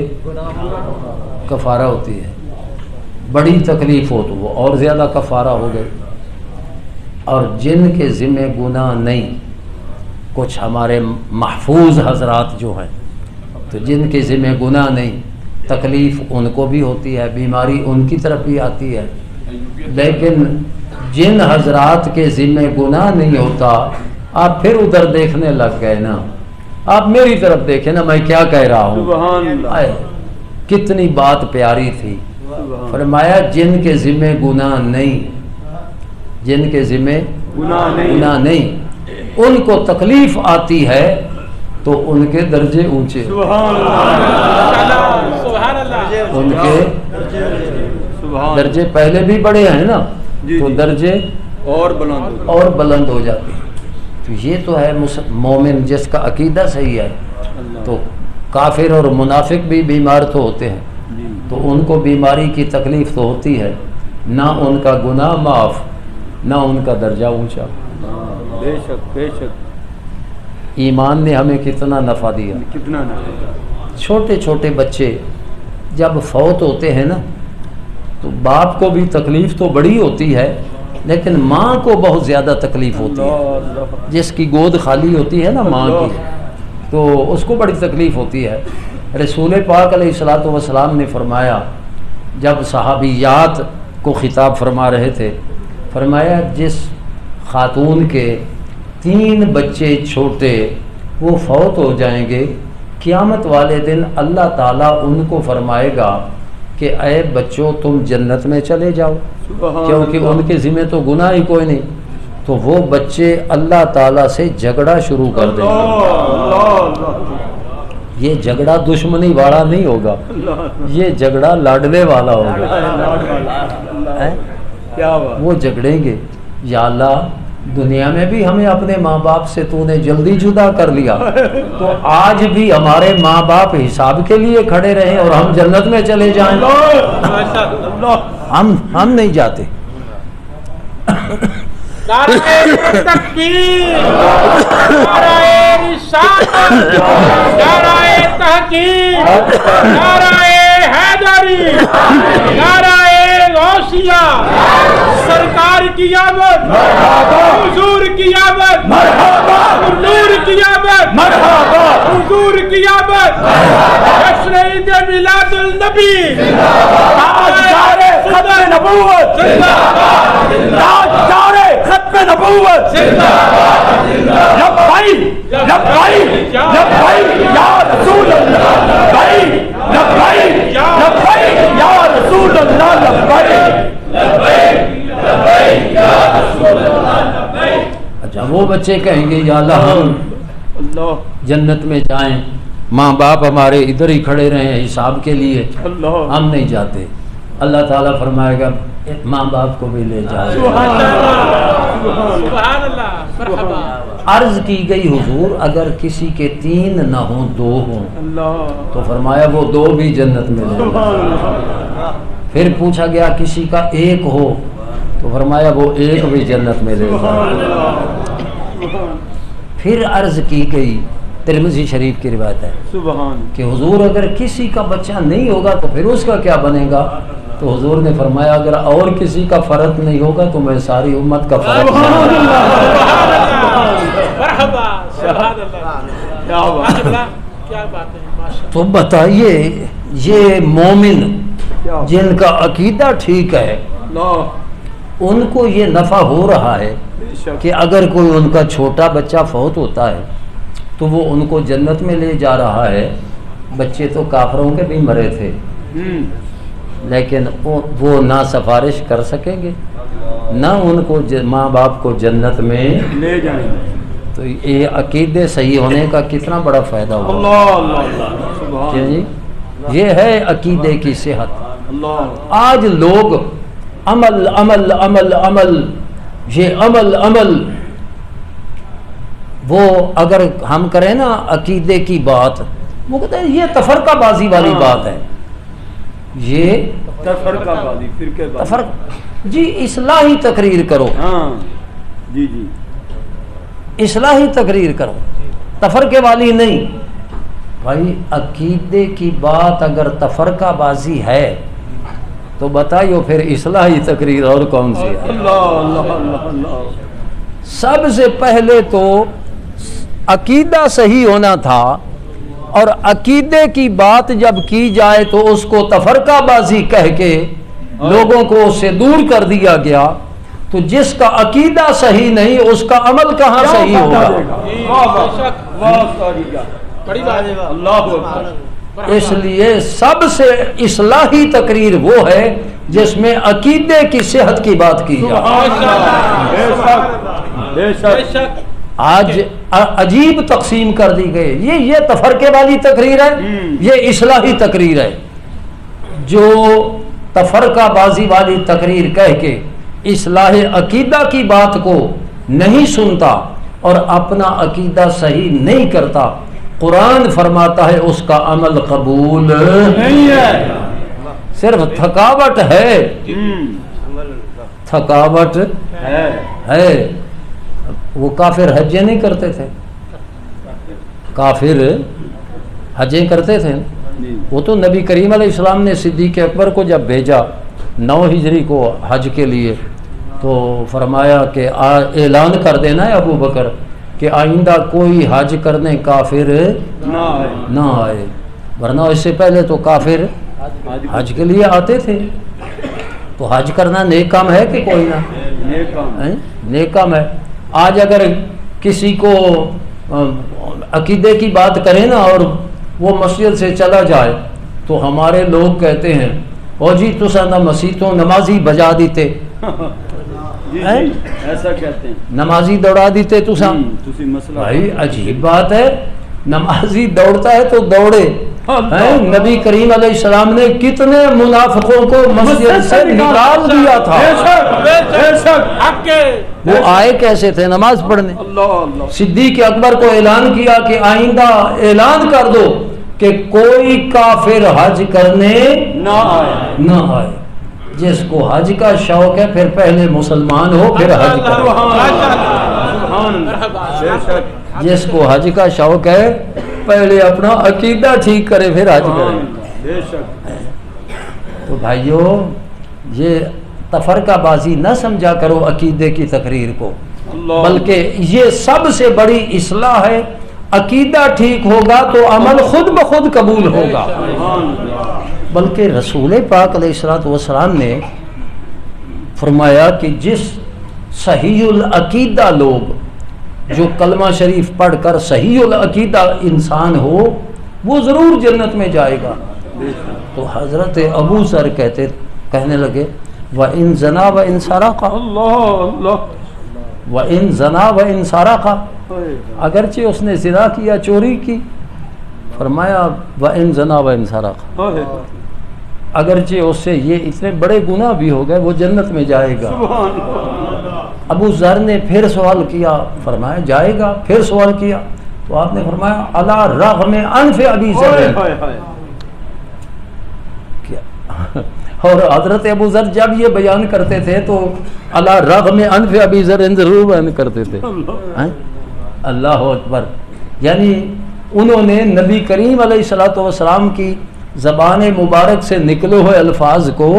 Speaker 2: کفارہ ہوتی ہے. بڑی تکلیف ہو تو وہ اور زیادہ کفارہ ہو گئے. اور جن کے ذمہ گناہ نہیں، کچھ ہمارے محفوظ حضرات جو ہیں تو جن کے ذمہ گناہ نہیں، تکلیف ان کو بھی ہوتی ہے، بیماری ان کی طرف بھی آتی ہے. لیکن جن حضرات کے ذمہ گناہ نہیں ہوتا، آپ پھر ادھر دیکھنے لگ گئے نا. آپ میری طرف دیکھیں نا، میں کیا کہہ رہا ہوں.
Speaker 3: سبحان اللہ.
Speaker 2: آئے کتنی بات پیاری تھی. فرمایا جن کے ذمہ گناہ نہیں، جن کے ذمہ گناہ نہیں، ان کو تکلیف آتی ہے تو ان کے درجے اونچے،
Speaker 3: سبحان اللہ،
Speaker 4: سبحان اللہ.
Speaker 2: ان کے درجے پہلے بھی بڑے ہیں نا، تو درجے
Speaker 3: اور
Speaker 2: بلند ہو جاتے ہیں. تو یہ تو ہے مومن جس کا عقیدہ صحیح ہے. تو کافر اور منافق بھی بیمار تو ہوتے ہیں، تو ان کو بیماری کی تکلیف تو ہوتی ہے، نہ ان کا گناہ معاف، نہ ان کا درجہ اونچا.
Speaker 3: بے شک بے شک.
Speaker 2: ایمان نے ہمیں کتنا نفع دیا.
Speaker 3: کتنا نہ
Speaker 2: چھوٹے چھوٹے بچے جب فوت ہوتے ہیں نا تو باپ کو بھی تکلیف تو بڑی ہوتی ہے، لیکن ماں کو بہت زیادہ تکلیف ہوتی ہے. جس کی گود خالی ہوتی ہے نا ماں کی، تو اس کو بڑی تکلیف ہوتی ہے. رسول پاک علیہ الصلوۃ والسلام نے فرمایا، جب صحابیات کو خطاب فرما رہے تھے، فرمایا جس خاتون کے 3 بچے چھوٹے وہ فوت ہو جائیں گے، قیامت والے دن اللہ تعالیٰ ان کو فرمائے گا کہ اے بچوں تم جنت میں چلے جاؤ، کیونکہ ان کے ذمہ تو گناہ ہی کوئی نہیں. تو وہ بچے اللہ تعالیٰ سے جھگڑا شروع کر دیں گے. یہ جھگڑا دشمنی والا نہیں ہوگا، یہ جھگڑا لاڈلے والا ہوگا. وہ جھگڑیں گے، یا اللہ دنیا میں بھی ہمیں اپنے ماں باپ سے تو نے جلدی جدا کر لیا، تو آج بھی ہمارے ماں باپ حساب کے لیے کھڑے رہیں اور ہم جنت میں چلے جائیں. ہم نہیں جاتے.
Speaker 4: نعرہ تکبیر، نعرہ رسالت، نعرہ تحقیق، نعرہ حیدری، نعرہ غوثیہ، سرکار کی آمد، حضور کی آمد، حضور کی آمد، حضور کی آمد. جشن عید میلاد النبی، تاجدار ختم نبوت، تاجدار ختم نبوت، لبیک لبیک لبیک یا رسول اللہ، لبیک لبیک لبیک یا رسول اللہ، لبیک لبیک لبیک یا رسول اللہ، لبیک.
Speaker 2: اچھا وہ بچے کہیں گے یا اللہ ہم جنت میں جائیں، ماں باپ ہمارے ادھر ہی کھڑے رہے حساب کے لیے، ہم نہیں جاتے. اللہ تعالیٰ فرمائے گا ماں باپ کو بھی لے جاؤ.
Speaker 4: سبحان اللہ، مرحبا.
Speaker 2: عرض کی گئی حضور اگر کسی کے 3 نہ ہوں 2 ہوں، تو فرمایا وہ 2 بھی جنت میں لے جاؤ. پھر پوچھا گیا کسی کا 1 ہو، تو فرمایا وہ 1 بھی جنت میں لے جاؤ. پھر عرض کی گئی، ترمذی شریف کی روایت ہے کہ حضور اگر کسی کا بچہ نہیں ہوگا تو پھر اس کا کیا بنے گا؟ تو حضور نے فرمایا اگر اور کسی کا فرد نہیں ہوگا تو میں ساری امت کا فرد.
Speaker 3: کیا بات
Speaker 4: کیا بات ہے ماشاء
Speaker 2: تو بتائیے یہ مومن جن کا عقیدہ ٹھیک ہے
Speaker 3: اللہ
Speaker 2: ان کو یہ نفع ہو رہا ہے
Speaker 3: بے شک
Speaker 2: کہ اگر کوئی ان کا چھوٹا بچہ فوت ہوتا ہے تو وہ ان کو جنت میں لے جا رہا ہے. بچے تو کافروں کے بھی مرے تھے لیکن وہ نہ سفارش کر سکیں گے نہ ان کو ماں باپ کو جنت میں
Speaker 3: لے جائیں گے.
Speaker 2: تو یہ عقیدے صحیح ہونے کا کتنا بڑا فائدہ ہوگا.
Speaker 3: اللہ اللہ اللہ سبحان
Speaker 2: کیا جی یہ ہے عقیدے کی صحت.
Speaker 3: اللہ.
Speaker 2: آج لوگ عمل عمل عمل عمل یہ عمل عمل وہ اگر ہم کریں نا عقیدے کی بات وہ کہتے ہیں یہ تفرقہ بازی والی بات ہے. یہ
Speaker 3: تفرقہ بازی فرقے بازی.
Speaker 2: تفرق جی اصلاحی تقریر کرو.
Speaker 3: ہاں جی جی
Speaker 2: اصلاحی تقریر کرو تفرقے والی نہیں. بھائی عقیدے کی بات اگر تفرقہ بازی ہے تو بتائیو پھر اصلاحی تقریر اور کون سی ہے.
Speaker 3: اللہ اللہ اللہ اللہ.
Speaker 2: سب سے پہلے تو عقیدہ صحیح ہونا تھا اور عقیدے کی بات جب کی جائے تو اس کو تفرقہ بازی کہہ کے لوگوں کو اس سے دور کر دیا گیا. تو جس کا عقیدہ صحیح نہیں اس کا عمل کہاں صحیح ہوگا.
Speaker 4: بڑی بات ہے.
Speaker 3: اللہ اکبر.
Speaker 2: اس لیے سب سے اصلاحی تقریر وہ ہے جس میں عقیدے کی صحت کی بات کی جائے.
Speaker 3: بے شک بے شک.
Speaker 2: آج عجیب تقسیم کر دی گئی. یہ تفرقے والی تقریر ہے یہ اصلاحی تقریر ہے. جو تفرقہ بازی والی تقریر کہہ کے اصلاح عقیدہ کی بات کو نہیں سنتا اور اپنا عقیدہ صحیح نہیں کرتا قرآن فرماتا ہے اس کا عمل قبول
Speaker 3: نہیں ہے.
Speaker 2: صرف تھکاوٹ ہے. تھکاوٹ ہے. وہ کافر حجیں نہیں کرتے تھے. کافر حجیں کرتے تھے. وہ تو نبی کریم علیہ السلام نے صدیق اکبر کو جب بھیجا 9 ہجری کو حج کے لیے تو فرمایا کہ اعلان کر دینا ہے ابو بکر کہ آئندہ کوئی حج کرنے کافر نہ آئے. ورنہ اس سے پہلے تو کافر حج کے لیے آتے تھے. تو حج کرنا نیک کام ہے کہ کوئی نہ نیک کام ہے. آج اگر کسی کو عقیدے کی بات کرے نا اور وہ مسجد سے چلا جائے تو ہمارے لوگ کہتے ہیں او جی تسا نہ مسیحوں نمازی بجا دیتے.
Speaker 3: ایسا کہتے ہیں
Speaker 2: نمازی دوڑا دیتے تسا. بھائی عجیب بات ہے. نمازی دوڑتا ہے تو دوڑے. نبی کریم علیہ السلام نے کتنے منافقوں کو مسجد سے نکال دیا تھا. وہ آئے کیسے تھے نماز پڑھنے. صدیق اکبر کو اعلان کیا کہ آئندہ اعلان کر دو کہ کوئی کافر حج کرنے نہ آئے. جس کو حج کا شوق ہے پھر پہلے مسلمان ہو پھر حج کرو. جس کو حج کا شوق ہے پہلے اپنا عقیدہ ٹھیک کرے پھر حج کرے. تو بھائیو یہ تفرقہ بازی نہ سمجھا کرو عقیدے کی تقریر کو بلکہ یہ سب سے بڑی اصلاح ہے. عقیدہ ٹھیک ہوگا تو عمل خود بخود قبول ہوگا. بلکہ رسول پاک علیہ الصلوۃ والسلام نے فرمایا کہ جس صحیح العقیدہ لوگ جو کلمہ شریف پڑھ کر صحیح العقیدہ انسان ہو وہ ضرور جنت میں جائے گا. تو حضرت ابو ذر کہنے لگے وَإِن زَنَا وَإِن سَرَقَ وَإِن زَنَا وَإِن سَرَقَ اگرچہ اس نے زنا کیا چوری کی فرمایا وَإِن زَنَا وَإِن سَرَقَ اگرچہ اس سے یہ اتنے بڑے گناہ بھی ہو گئے وہ جنت میں جائے گا. ابو ذر نے پھر سوال کیا فرمایا جائے گا. پھر سوال کیا تو آپ نے فرمایا علی رغم انف ابی ذر. اور حضرت ابو ذر جب یہ بیان کرتے تھے تو علی رغم انف ابی ذر ضرور بیان کرتے تھے. اللہ اکبر. یعنی انہوں نے نبی کریم علیہ الصلوۃ والسلام کی زبان مبارک سے نکلے ہوئے الفاظ کو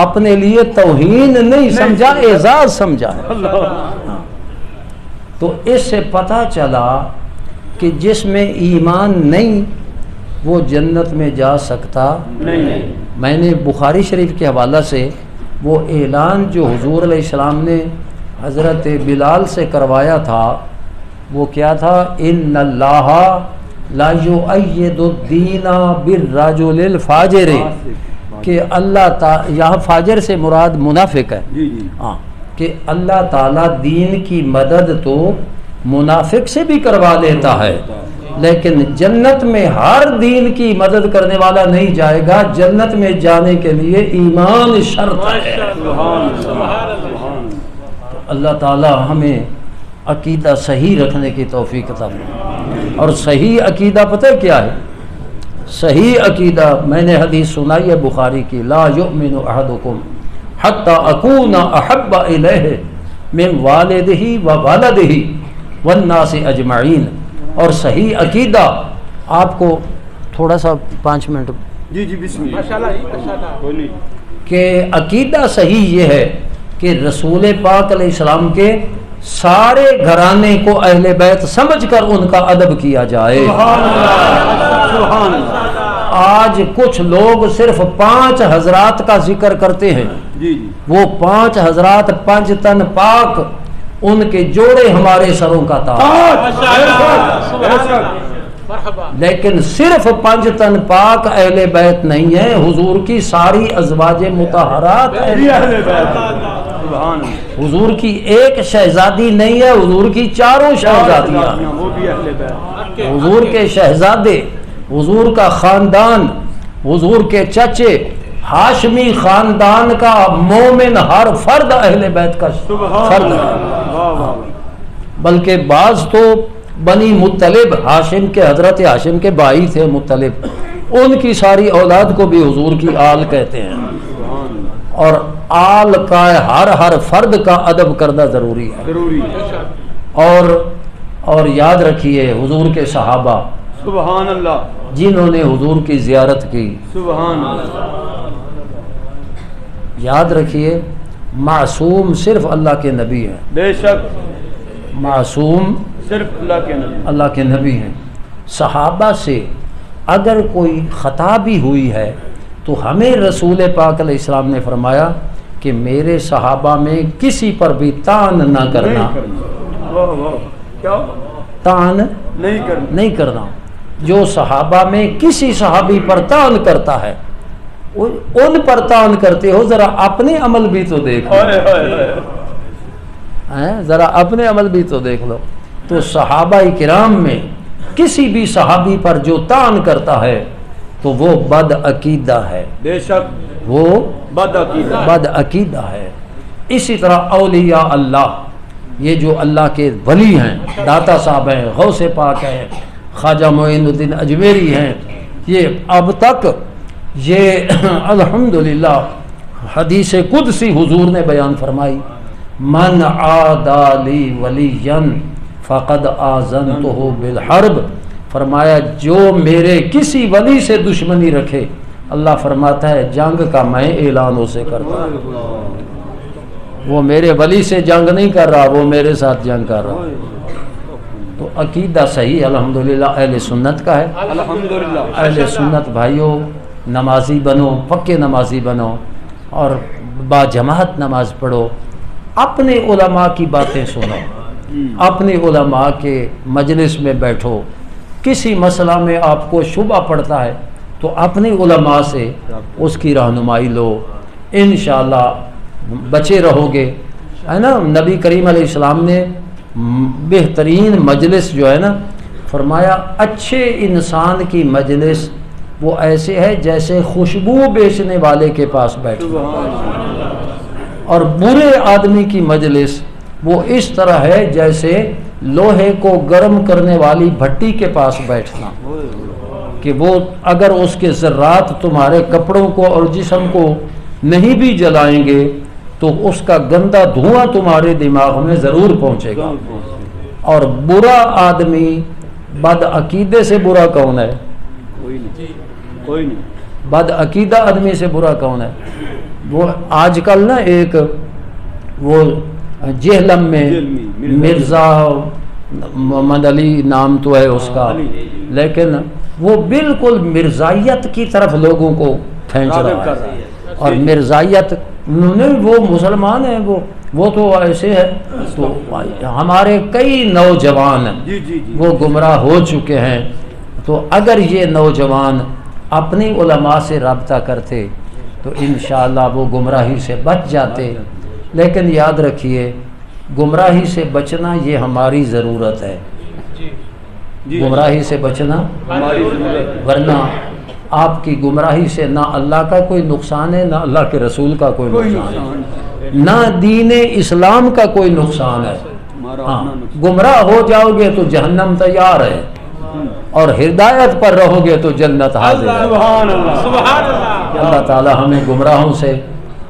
Speaker 2: اپنے لیے توہین نہیں سمجھا اعزاز سمجھا. تو اس سے پتہ چلا کہ جس میں ایمان نہیں وہ جنت میں جا سکتا
Speaker 3: نہیں.
Speaker 2: میں نے بخاری شریف کے حوالہ سے وہ اعلان جو حضور علیہ السلام نے حضرت بلال سے کروایا تھا وہ کیا تھا؟ ان اللہ لا یؤید الدین بالرجل الفاجر، کہ اللہ تعالی، یہاں فاجر سے مراد منافق ہے.
Speaker 3: جی جی.
Speaker 2: ہاں، کہ اللہ تعالیٰ دین کی مدد تو منافق سے بھی کروا دیتا ہے، لیکن جنت میں ہر دین کی مدد کرنے والا نہیں جائے گا. جنت میں جانے کے لیے ایمان شرط ہے. اللہ تعالیٰ ہمیں عقیدہ صحیح رکھنے کی توفیق عطا فرمائے. اور صحیح عقیدہ پتہ کیا ہے؟ صحیح عقیدہ میں نے حدیث سنائی ہے بخاری کی، لا یؤمن احدکم حتی اکون احب الیہ من والدہ و والدہ والناس اجمعین. اور صحیح عقیدہ آپ کو تھوڑا سا 5 منٹ
Speaker 3: جی جی بسم اللہ.
Speaker 4: ماشاءاللہ
Speaker 3: کوئی نہیں.
Speaker 2: کہ عقیدہ صحیح یہ ہے کہ رسول پاک علیہ السلام کے سارے گھرانے کو اہل بیت سمجھ کر ان کا ادب کیا جائے.
Speaker 3: سبحان اللہ.
Speaker 2: آج کچھ لوگ صرف 5 حضرات کا ذکر کرتے ہیں.
Speaker 3: جی جی.
Speaker 2: وہ 5 حضرات 5 تن پاک، ان کے جوڑے ہمارے سروں کا تاج.
Speaker 4: مرحبا.
Speaker 2: لیکن صرف 5 تن پاک اہل بیت نہیں ہیں، حضور کی ساری ازواج مطہرات
Speaker 3: جی اہل بیت. سبحان اللہ.
Speaker 2: حضور کی ایک شہزادی نہیں ہے، حضور کی 4 شہزادیاں.
Speaker 3: وہ بھی اہل بیت.
Speaker 2: حضور کے شہزادے، حضور کا خاندان، حضور کے چچے، ہاشمی خاندان کا مومن ہر فرد اہل بیت کا فرد ہے.
Speaker 3: واہ واہ.
Speaker 2: بلکہ بعض تو بنی مطلب، ہاشم کے، حضرت ہاشم کے بھائی تھے مطلب، ان کی ساری اولاد کو بھی حضور کی آل کہتے ہیں. اور آل کا ہر فرد کا ادب کرنا ضروری ہے.
Speaker 3: ضروری.
Speaker 2: اور یاد رکھیے حضور کے صحابہ
Speaker 3: سبحان اللہ.
Speaker 2: جنہوں نے حضور کی زیارت کی،
Speaker 3: سبحان اللہ.
Speaker 2: یاد رکھیے معصوم صرف اللہ کے نبی ہیں.
Speaker 3: بے شک
Speaker 2: معصوم
Speaker 3: صرف اللہ کے نبی.
Speaker 2: اللہ کے نبی ہیں. صحابہ سے اگر کوئی خطا بھی ہوئی ہے تو ہمیں رسول پاک علیہ السلام نے فرمایا کہ میرے صحابہ میں کسی پر بھی طعن نہ کرنا.
Speaker 3: واہ واہ. کیا؟
Speaker 2: طعن نہیں کرنا. جو صحابہ میں کسی صحابی پر طعن کرتا ہے ان پر طعن کرتے ہو، ذرا اپنے عمل بھی تو دیکھ لو. ذرا اپنے عمل بھی تو دیکھ لو. تو صحابہ کرام میں کسی بھی صحابی پر جو طعن کرتا ہے تو وہ بد عقیدہ ہے.
Speaker 3: بے شک
Speaker 2: وہ
Speaker 3: بد
Speaker 2: عقیدہ ہے. اسی طرح اولیاء اللہ، یہ جو اللہ کے ولی ہیں، داتا صاحب ہیں، غوث پاک ہیں، خواجہ معین الدین اجمیری ہیں، یہ اب تک یہ الحمدللہ حدیث قدسی حضور نے بیان فرمائی، من عادی لی ولیا فقد آذنتہ بالحرب. فرمایا جو میرے کسی ولی سے دشمنی رکھے، اللہ فرماتا ہے جنگ کا میں اعلان اسے کرتا ہوں. وہ میرے ولی سے جنگ نہیں کر رہا، وہ میرے ساتھ جنگ کر رہا. تو عقیدہ صحیح الحمدللہ اہل سنت کا ہے.
Speaker 3: الحمدللہ.
Speaker 2: اہل سنت بھائیوں، نمازی بنو، پکے نمازی بنو اور با جماعت نماز پڑھو. اپنے علماء کی باتیں سنو، اپنے علماء کے مجلس میں بیٹھو. کسی مسئلہ میں آپ کو شبہ پڑتا ہے تو اپنے علماء سے اس کی رہنمائی لو، انشاءاللہ بچے رہو گے. ہے نا، نبی کریم علیہ السلام نے بہترین مجلس جو ہے نا فرمایا، اچھے انسان کی مجلس وہ ایسے ہے جیسے خوشبو بیچنے والے کے پاس بیٹھو، اور برے آدمی کی مجلس وہ اس طرح ہے جیسے لوہے کو گرم کرنے والی بھٹی کے پاس بیٹھنا، کہ وہ اگر اس کے ذرات تمہارے کپڑوں کو اور جسم کو نہیں بھی جلائیں گے تو اس کا گندا دھواں تمہارے دماغ میں ضرور پہنچے گا. اور برا آدمی، بد عقیدے سے برا کون ہے؟
Speaker 3: کوئی نہیں.
Speaker 2: بد عقیدہ آدمی سے برا کون ہے؟ وہ آج کل نا ایک وہ جہلم میں مرزا محمد علی نام تو ہے اس کا، لیکن وہ بالکل مرزائیت کی طرف لوگوں کو کھینچ رہا ہے، اور مرزائیت وہ مسلمان ہیں، وہ تو ایسے ہے، تو ہمارے کئی نوجوان وہ گمراہ ہو چکے ہیں۔ تو اگر یہ نوجوان اپنی علماء سے رابطہ کرتے تو انشاءاللہ وہ گمراہی سے بچ جاتے، لیکن یاد رکھیے گمراہی سے بچنا یہ ہماری ضرورت ہے، گمراہی سے بچنا، ورنہ آپ کی گمراہی سے نہ اللہ کا کوئی نقصان ہے، نہ اللہ کے رسول کا کوئی نقصان ہے، نہ دین اسلام کا کوئی نقصان ہے۔ ہاں، گمراہ ہو جاؤ گے تو جہنم تیار ہے، اور ہدایت پر رہو گے تو جنت حاضر ہے۔
Speaker 3: سبحان اللہ،
Speaker 4: سبحان اللہ۔
Speaker 2: اللہ تعالی ہمیں گمراہوں سے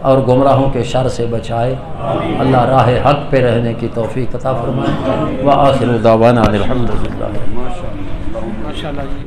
Speaker 2: اور گمراہوں کے شر سے بچائے، اللہ راہ حق پہ رہنے کی توفیق عطا فرمائے۔ وآخر دعوانا الحمدللہ۔
Speaker 4: ماشاء اللہ جی۔